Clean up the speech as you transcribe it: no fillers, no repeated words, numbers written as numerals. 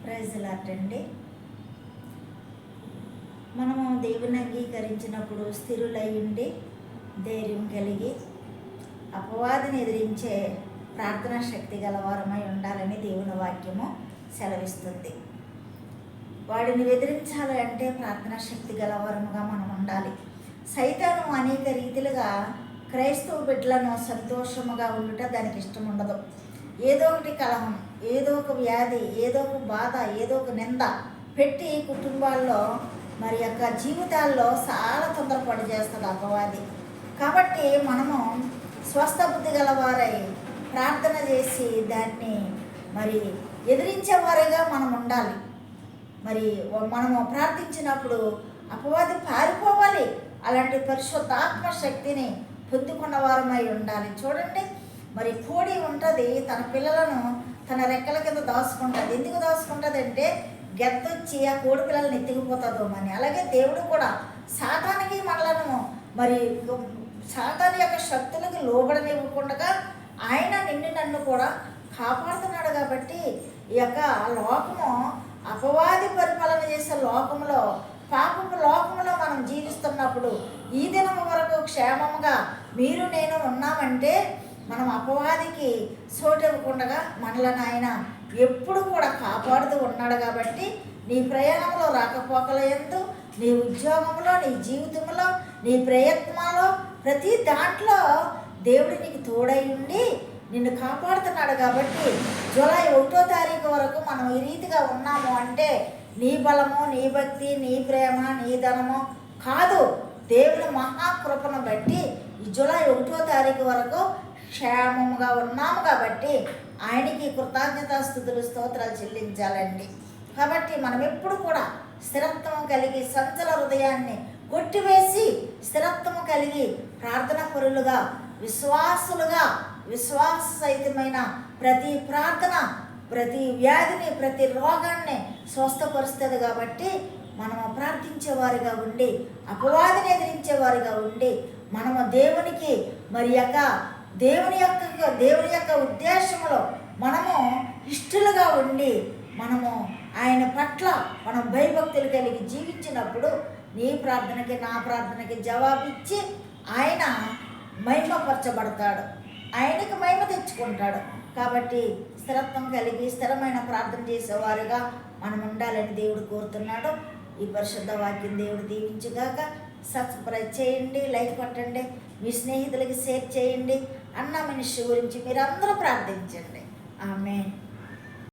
Praise lord అండి. మనము దేవుని అంగీకరించినప్పుడు స్థిరులై ఉండి ధైర్యం కలిగి అపవాదిని ఎదిరించే ప్రార్థనా శక్తి గలవారమై ఉండాలని దేవుని వాక్యము సెలవిస్తుంది. వాడిని ఎదిరించాలి అంటే ప్రార్థనా శక్తి గలవారముగా మనం ఉండాలి. సైతాను అనేక రీతిలుగా క్రైస్తవ బిడ్డలను సంతోషముగా ఉండుట దానికి ఇష్టం ఉండదు. ఏదో ఒకటి కలహం, ఏదో ఒక వ్యాధి, ఏదో ఒక బాధ, ఏదో ఒక నింద పెట్టి కుటుంబాల్లో మరి యొక్క జీవితాల్లో చాలా తొందరపాటు చేస్తుంది అపవాది. కాబట్టి మనము స్వస్థ బుద్ధి గలవారై ప్రార్థన చేసి దాన్ని మరి ఎదిరించేవారుగా మనం ఉండాలి. మరి మనము ప్రార్థించినప్పుడు అపవాది పారిపోవాలి. అలాంటి పరిశుద్ధాత్మ శక్తిని పొందుకున్న వారమై ఉండాలి. చూడండి, మరి కోడి ఉంటుంది, తన పిల్లలను తన రెక్కల కింద దాచుకుంటుంది. ఎందుకు దాచుకుంటుంది అంటే గెద్దొచ్చి ఆ కోడి పిల్లల్ని ఎత్తుకుపోతుందో అని. అలాగే దేవుడు కూడా సాతానికి మనలను మరి సాతాను యొక్క శక్తులకు లోబడనివ్వకుండా ఆయన నిన్ను నన్ను కూడా కాపాడుతున్నాడు. కాబట్టి ఈ యొక్క లోకము అపవాది పరిపాలన చేసే లోకంలో, పాపపు లోకంలో మనం జీవిస్తున్నప్పుడు ఈ దినం వరకు క్షేమంగా మీరు నేను ఉన్నామంటే మనం అపవాదికి చోటివ్వకుండా మనలను ఆయన ఎప్పుడు కూడా కాపాడుతూ ఉన్నాడు. కాబట్టి నీ ప్రయాణంలో రాకపోకల యందు, నీ ఉద్యోగంలో, నీ జీవితంలో, నీ ప్రయత్నాల్లో ప్రతి దాంట్లో దేవుడు నీకు తోడై ఉండి నిన్ను కాపాడుతున్నాడు. కాబట్టి జూలై 1వ తారీఖు వరకు మనం ఈ రీతిగా ఉన్నాము అంటే నీ బలము, నీ భక్తి, నీ ప్రేమ, నీ ధనము కాదు, దేవుని మహాకృపను బట్టి ఈ జూలై 1వ తారీఖు వరకు క్షేమముగా ఉన్నాము. కాబట్టి ఆయనకి కృతజ్ఞతాస్తుతులు స్తోత్రాలు చెల్లించాలండి. కాబట్టి మనం ఎప్పుడు కూడా స్థిరత్వం కలిగి సంచల హృదయాన్ని కొట్టివేసి స్థిరత్వం కలిగి ప్రార్థన పరులుగా, విశ్వాసులుగా, విశ్వాస సహితమైన ప్రతి ప్రార్థన ప్రతి వ్యాధిని, ప్రతి రోగాన్ని స్వస్థపరుస్తుంది. కాబట్టి మనము ప్రార్థించేవారిగా ఉండి అపవాదిని ఎదిరించేవారిగా ఉండి మనము దేవునికి మరి దేవుని యొక్క ఉద్దేశంలో మనము ఇష్టలుగా ఉండి మనము ఆయన పట్ల మనం భయభక్తులు కలిగి జీవించినప్పుడు నీ ప్రార్థనకి నా ప్రార్థనకి జవాబిచ్చి ఆయన మహిమపరచబడతాడు, ఆయనకి మహిమ తెచ్చుకుంటాడు. కాబట్టి స్థిరత్వం కలిగి స్థిరమైన ప్రార్థన చేసేవారుగా మనం ఉండాలని దేవుడు కోరుతున్నాడు. ఈ పరిశుద్ధ వాక్యం దేవుడు దీవించుగాక. సబ్స్క్రైబ్ చేయండి, లైక్ కొట్టండి, మీ స్నేహితులకి షేర్ చేయండి. అన్న మనిషి గురించి మీరందరూ ప్రార్థించండి. ఆమేన్.